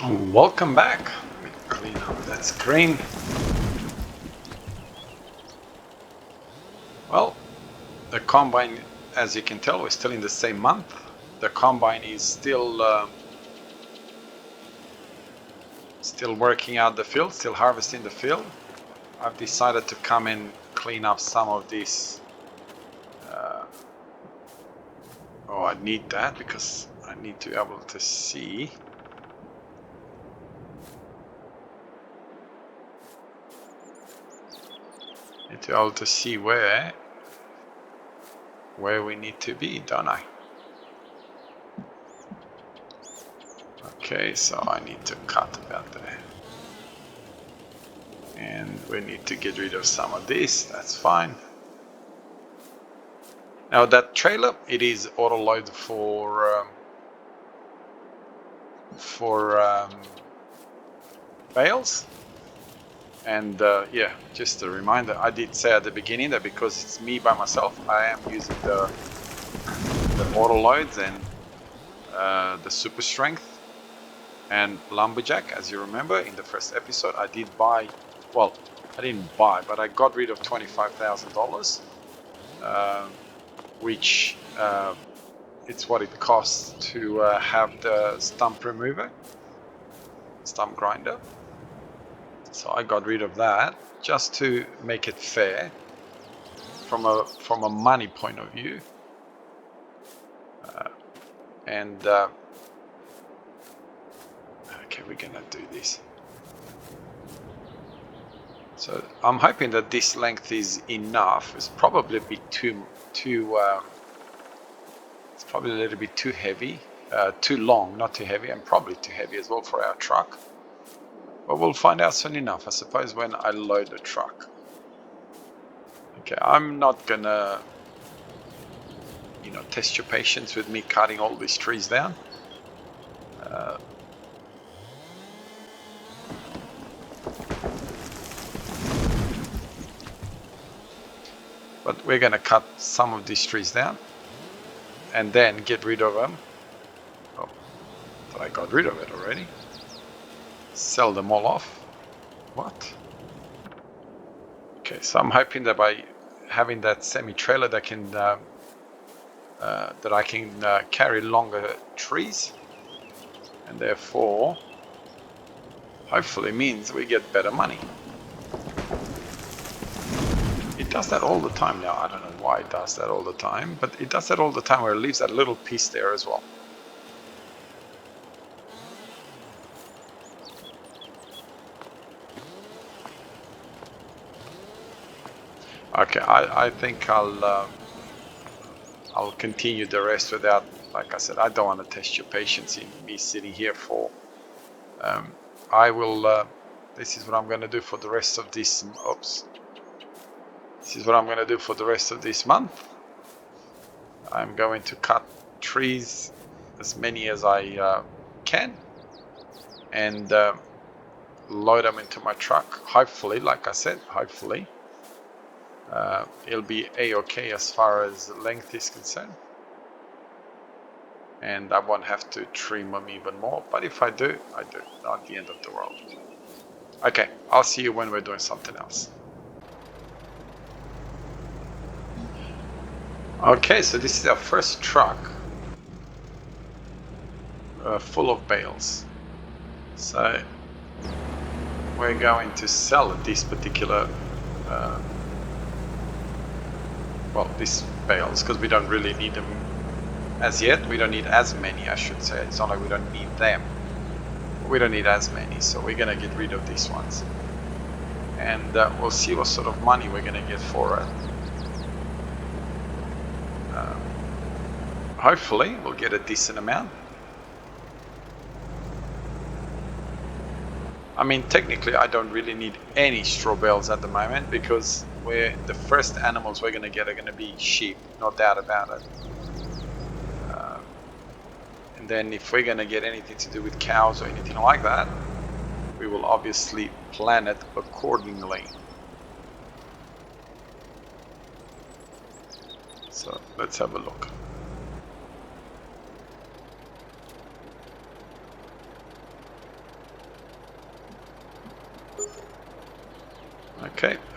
Welcome back. Let me clean up that screen. Well, the combine, as you can tell, we're still in the same month. The combine is still working out the field, still harvesting the field. I've decided to come and clean up some of this. Oh, I need that because I need to be able to see. Need to be able to see where we need to be, don't I? Okay, so I need to cut about there. And we need to get rid of some of this, that's fine. Now that trailer, it is auto load for bales. And yeah, just a reminder, I did say at the beginning that because it's me by myself, I am using the auto loads and the super strength and lumberjack. As you remember in the first episode, I did buy, well, I didn't buy, but I got rid of $25,000, which it's what it costs to have the stump remover, stump grinder. So I got rid of that just to make it fair from a money point of view. Okay, we're gonna do this. So I'm hoping that this length is enough. It's probably a bit too it's probably a little bit too heavy, too long, not too heavy, and probably too heavy as well for our truck. But we'll find out soon enough, I suppose, when I load the truck. Okay, I'm not gonna, test your patience with me cutting all these trees down. But we're gonna cut some of these trees down and then get rid of them. Oh, but I got rid of it already. Sell them all off. What? Okay, so I'm hoping that by having that semi-trailer that can that I can carry longer trees, and therefore hopefully means we get better money. It does that all the time now. I don't know why it does that all the time, but it does that all the time where it leaves that little piece there as well. Okay, I think I'll continue the rest without, like I said, I don't want to test your patience in me sitting here for. I will. This is what I'm going to do for the rest of this. Oops. This is what I'm going to do for the rest of this month. I'm going to cut trees as many as I can and load them into my truck. Hopefully, like I said, hopefully it'll be a-okay as far as length is concerned, and I won't have to trim them even more. But if I do, I do. Not the end of the world. Okay, I'll see you when we're doing something else. Okay, so this is our first truck full of bales. So we're going to sell this particular, these bales, because we don't really need them as yet. We don't need as many, I should say. It's not like we don't need them. We don't need as many, so we're gonna get rid of these ones. And we'll see what sort of money we're gonna get for it. Hopefully we'll get a decent amount. I mean, technically I don't really need any straw bales at the moment, because the first animals we're going to get are going to be sheep, no doubt about it. And then if we're going to get anything to do with cows or anything like that, we will obviously plan it accordingly. So let's have a look.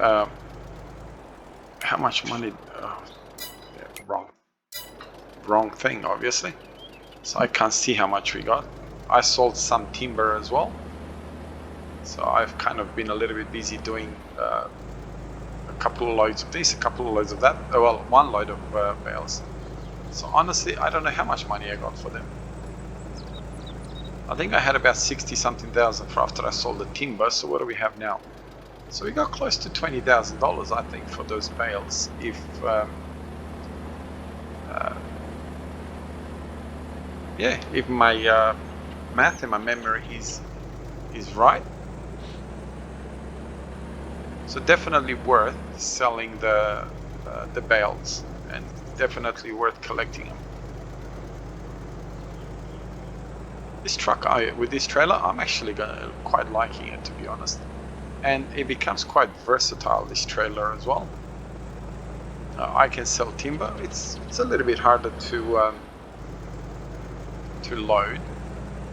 how much money? Yeah, wrong thing, obviously. So I can't see how much we got. I sold some timber as well. So I've kind of been a little bit busy doing a couple of loads of this, a couple of loads of that. Well, one load of bales. So honestly, I don't know how much money I got for them. I think I had about 60-something thousand for after I sold the timber. So what do we have now? So we got close to $20,000, I think, for those bales. If yeah, if my math and my memory is right. So definitely worth selling the bales, and definitely worth collecting them. This truck, with this trailer, I'm actually quite liking it, to be honest. And it becomes quite versatile, this trailer as well. I can sell timber. It's a little bit harder to load,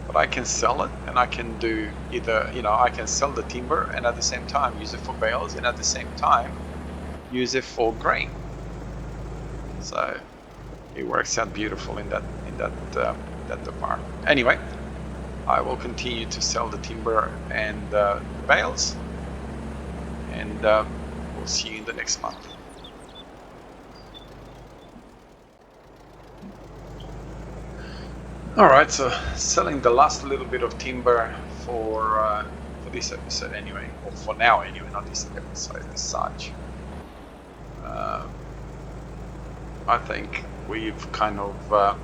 but I can sell it, and I can do either, I can sell the timber and at the same time use it for bales, and at the same time use it for grain. So it works out beautiful in that department. Anyway, I will continue to sell the timber and the bales, and we'll see you in the next month. Alright, so selling the last little bit of timber for this episode anyway, or for now anyway, not this episode as such. I think we've kind of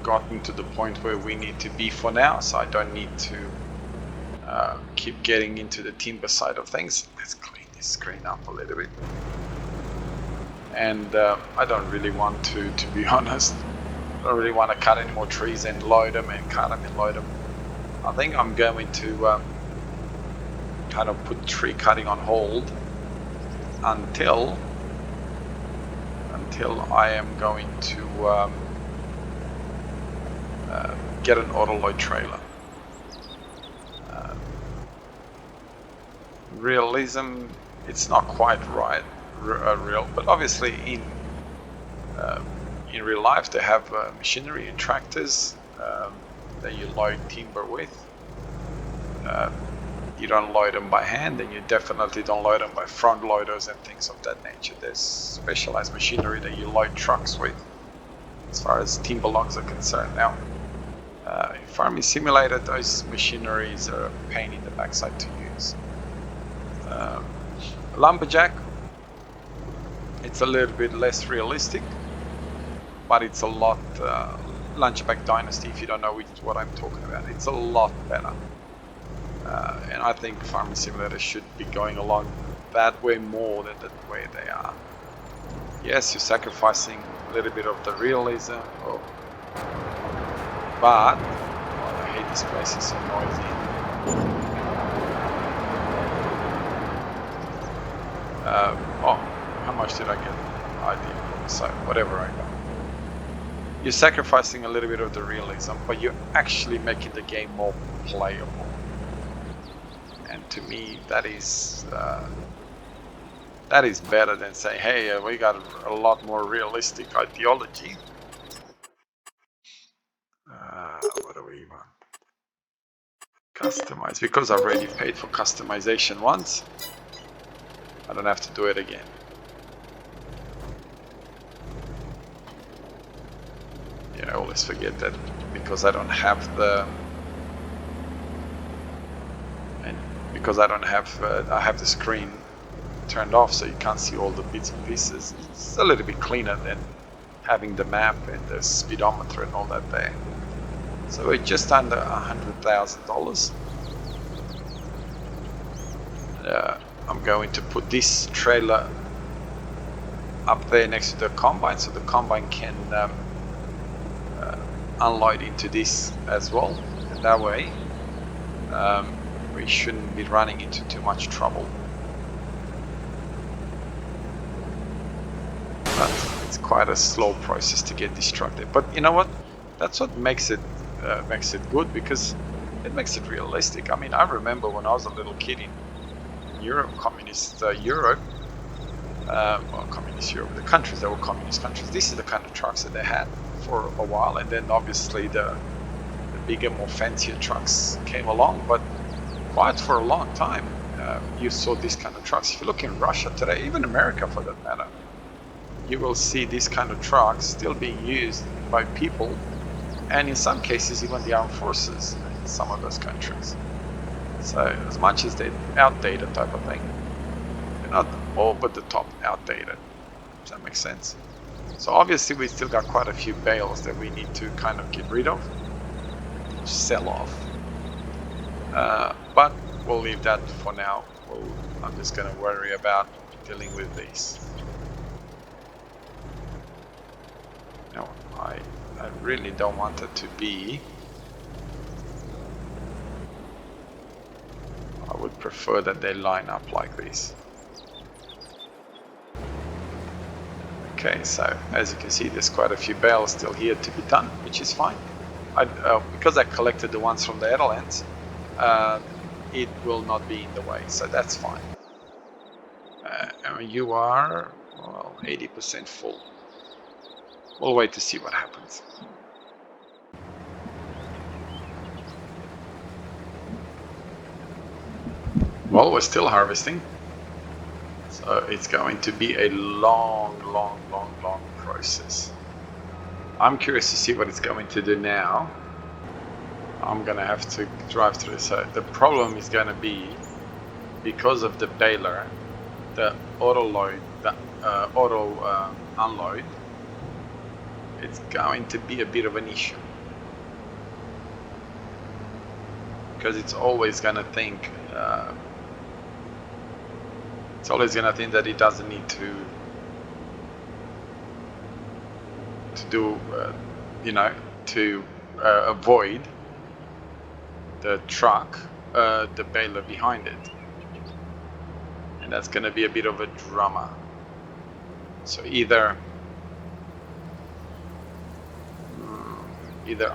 gotten to the point where we need to be for now, so I don't need to keep getting into the timber side of things. Let's clean this screen up a little bit. And I don't really want to be honest. I don't really want to cut any more trees and load them and cut them and load them. I think I'm going to kind of put tree cutting on hold until I am going to get an auto load trailer. Realism, it's not quite right, real, but obviously in real life they have machinery and tractors that you load timber with. You don't load them by hand, and you definitely don't load them by front loaders and things of that nature. There's specialized machinery that you load trucks with as far as timber logs are concerned. Now, in Farming Simulator, those machineries are a pain in the backside to use. Lumberjack, it's a little bit less realistic, but it's a lot, Lunchback Dynasty, if you don't know what I'm talking about, it's a lot better. And I think Farming Simulator should be going along that way more than the way they are. Yes, you're sacrificing a little bit of the realism, but I hate this place, it's so noisy. How much did I get? I did, so whatever I got. You're sacrificing a little bit of the realism, but you're actually making the game more playable. And to me, that is better than saying, hey, we got a lot more realistic ideology. What do we want? Customize. Because I've already paid for customization once, I don't have to do it again. Yeah, I always forget that because I don't have the... I have the screen turned off, so you can't see all the bits and pieces. It's a little bit cleaner than having the map and the speedometer and all that there. So we're just under $100,000. I'm going to put this trailer up there next to the combine, so the combine can unload into this as well, and that way we shouldn't be running into too much trouble. But it's quite a slow process to get this truck there. But you know what? That's what makes it good, because it makes it realistic. I mean, I remember when I was a little kid Europe, communist Europe, well, communist Europe, the countries that were communist countries, this is the kind of trucks that they had for a while, and then obviously the bigger, more fancier trucks came along, but quite for a long time you saw these kind of trucks. If you look in Russia today, even America for that matter, you will see these kind of trucks still being used by people, and in some cases even the armed forces in some of those countries. So as much as they're outdated type of thing, they're not over the top outdated. Does that make sense? So obviously we still got quite a few bales that we need to kind of get rid of, sell off. But we'll leave that for now. I'm just going to worry about dealing with these. No, I really don't want it to be. I would prefer that they line up like this. Okay, so as you can see, there's quite a few bales still here to be done, which is fine. Because I collected the ones from the Challange, it will not be in the way, so that's fine. And you are, well, 80% full. We'll wait to see what happens. Well, we're still harvesting, so it's going to be a long process. I'm curious to see what it's going to do now. I'm gonna have to drive through. So the problem is going to be, because of the baler, the auto load, the auto unload, it's going to be a bit of an issue, because it's always going to think that it doesn't need to do to avoid the truck, the baler behind it, and that's going to be a bit of a drama. So either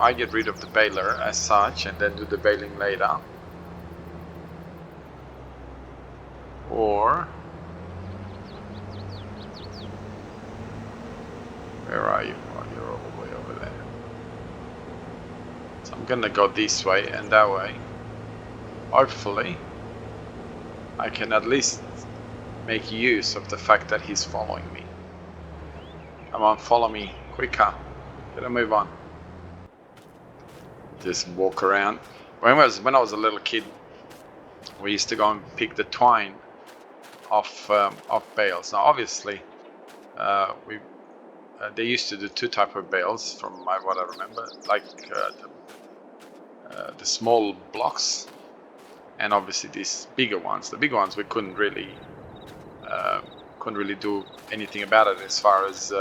I get rid of the baler as such and then do the baling later, or where are you? Oh, you're all the way over there. So I'm gonna go this way and that way. Hopefully I can at least make use of the fact that he's following me. Come on, follow me quicker. Gotta move on. Just walk around. When I was a little kid, we used to go and pick the twine off bales. Now obviously they used to do two type of bales from what I remember, like the small blocks, and obviously these bigger ones. The bigger ones we couldn't really do anything about it as far as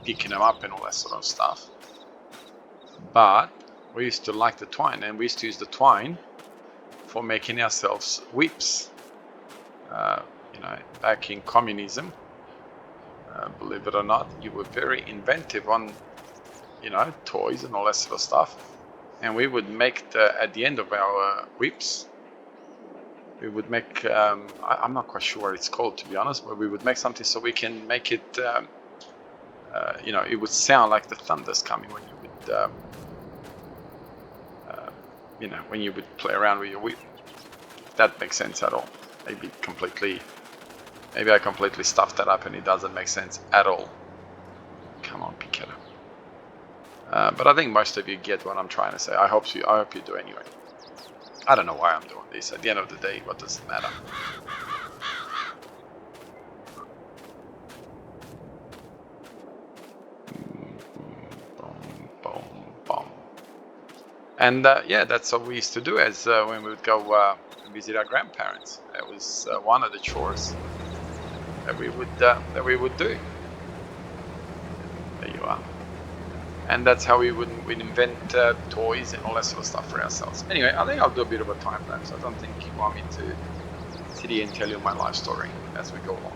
picking them up and all that sort of stuff. But we used to like the twine, and we used to use the twine for making ourselves whips. Back in communism, believe it or not, you were very inventive on, toys and all that sort of stuff. And we would make at the end of our whips, we would make, I'm not quite sure what it's called, to be honest, but we would make something so we can make it, it would sound like the thunder's coming when you would, when you would play around with your whip. If that makes sense at all. Maybe I completely stuffed that up and it doesn't make sense at all. Come on, pick it up. But I think most of you get what I'm trying to say. I hope you do anyway. I don't know why I'm doing this. At the end of the day, what does it matter? Boom, boom, boom. And that's what we used to do as when we would go visit our grandparents. That was one of the chores that we would do. There you are. And that's how we'd invent toys and all that sort of stuff for ourselves. Anyway, I think I'll do a bit of a time lapse. I don't think you want me to sit here and tell you my life story as we go along.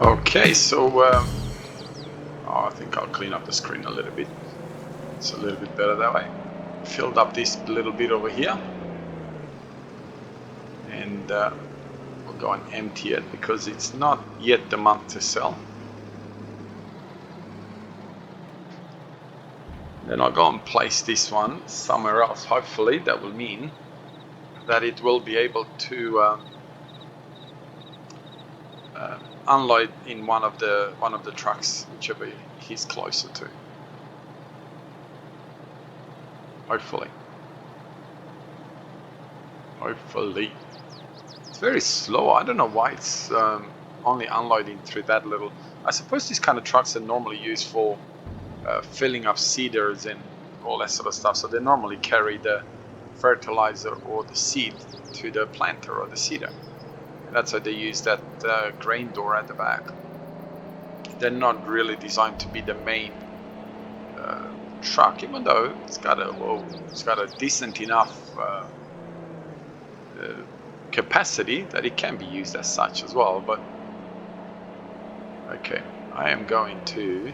Okay, so I think I'll clean up the screen a little bit. It's a little bit better that way. Filled up this little bit over here, and we'll go and empty it because it's not yet the month to sell. Then I'll go and place this one somewhere else. Hopefully that will mean that it will be able to unload in one of the trucks, whichever he's closer to. Hopefully. It's very slow. I don't know why it's only unloading through that little. I suppose these kind of trucks are normally used for filling up seeders and all that sort of stuff. So they normally carry the fertilizer or the seed to the planter or the seeder. And that's why they use that grain door at the back. They're not really designed to be the main truck, even though it's got a decent enough capacity that it can be used as such as well. But okay, I am going to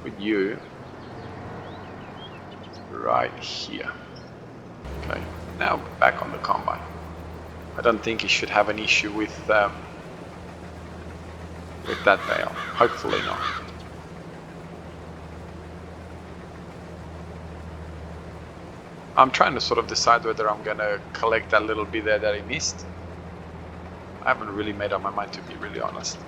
put you right here. Okay, now back on the combine. I don't think it should have an issue with that bale. Hopefully not. I'm trying to sort of decide whether I'm gonna collect that little bit there that I missed. I haven't really made up my mind, to be really honest.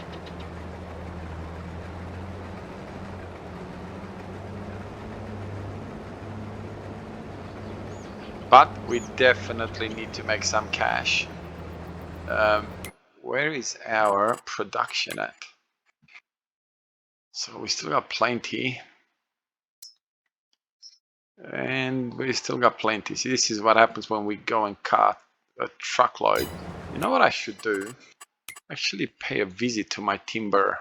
But we definitely need to make some cash. Where is our production at? So we still got plenty. And we still got plenty. See, this is what happens when we go and cut a truckload. You know what I should do? Actually pay a visit to my timber.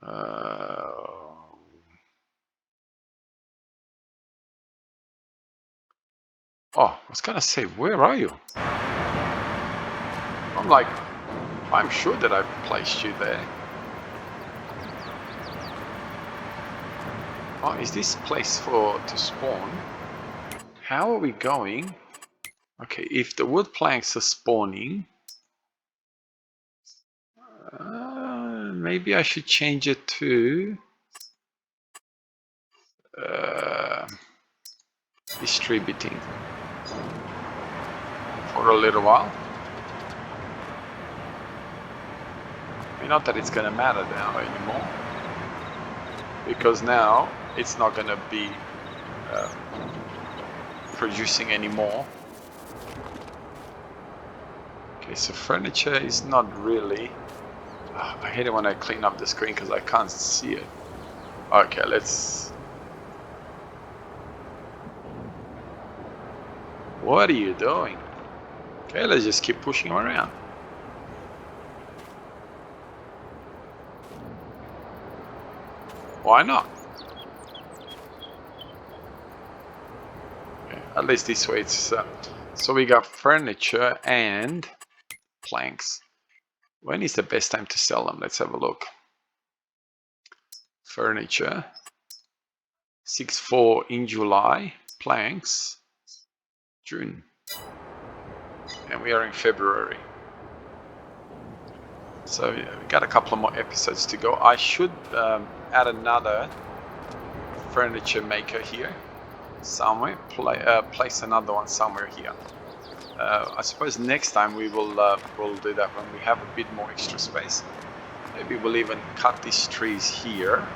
Oh, I was gonna say, where are you? I'm sure that I've placed you there. Oh, is this place to spawn? How are we going? Okay, if the wood planks are spawning, maybe I should change it to distributing for a little while. I mean, not that it's gonna matter now anymore, because now it's not gonna be producing anymore. Okay, so furniture is not really. I hate it when I clean up the screen because I can't see it. Okay, let's. What are you doing? Okay, let's just keep pushing around. Why not? Okay, at least this way it's. So we got furniture and planks. When is the best time to sell them? Let's have a look. Furniture. 6/4 in July. Planks. June. And we are in February. So we got a couple of more episodes to go. I should add another furniture maker here somewhere. Place another one somewhere here. I suppose next time we'll do that when we have a bit more extra space. Maybe we'll even cut these trees here.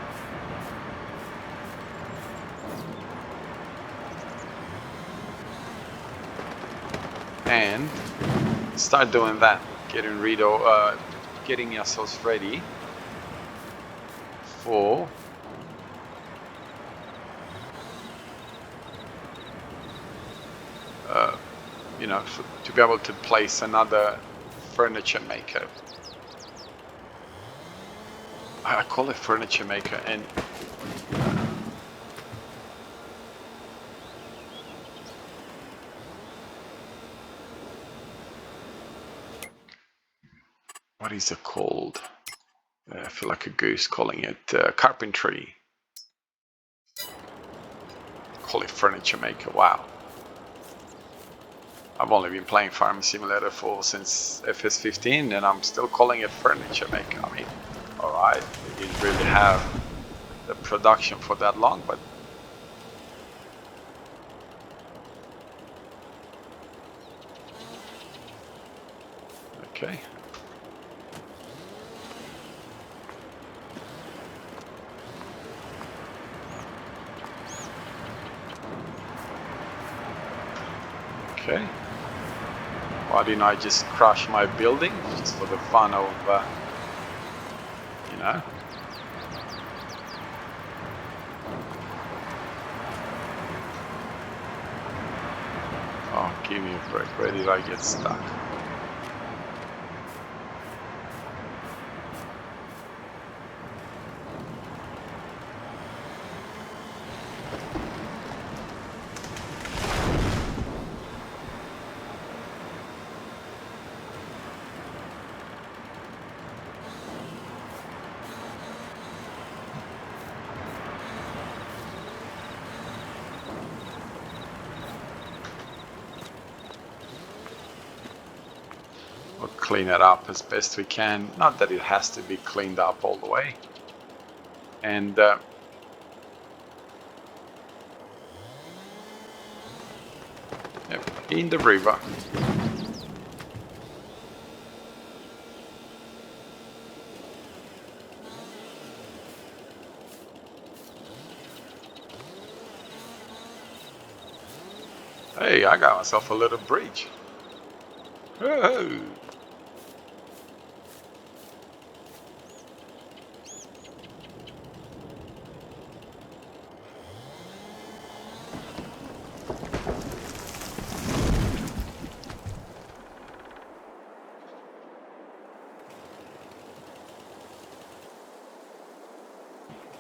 And start doing that, getting ourselves ready for to be able to place another furniture maker. I call it furniture maker, and what is it called? I feel like a goose calling it carpentry. Call it furniture maker. Wow. I've only been playing Farming Simulator since FS15 and I'm still calling it furniture maker. I mean, alright, they didn't really have the production for that long, but okay. Okay. Why didn't I just crush my building just for the fun of, you know? Oh, give me a break. Where did I get stuck? We'll clean it up as best we can. Not that it has to be cleaned up all the way. And yep, in the river. Hey, I got myself a little bridge. Whoa.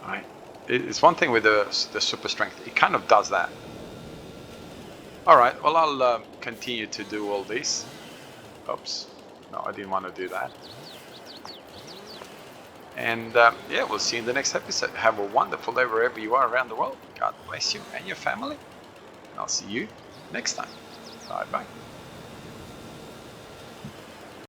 Right. It's one thing with the super strength. It kind of does that. All right. Well, I'll continue to do all this. Oops. No, I didn't want to do that. And yeah, we'll see you in the next episode. Have a wonderful day wherever you are around the world. God bless you and your family. And I'll see you next time. Bye bye.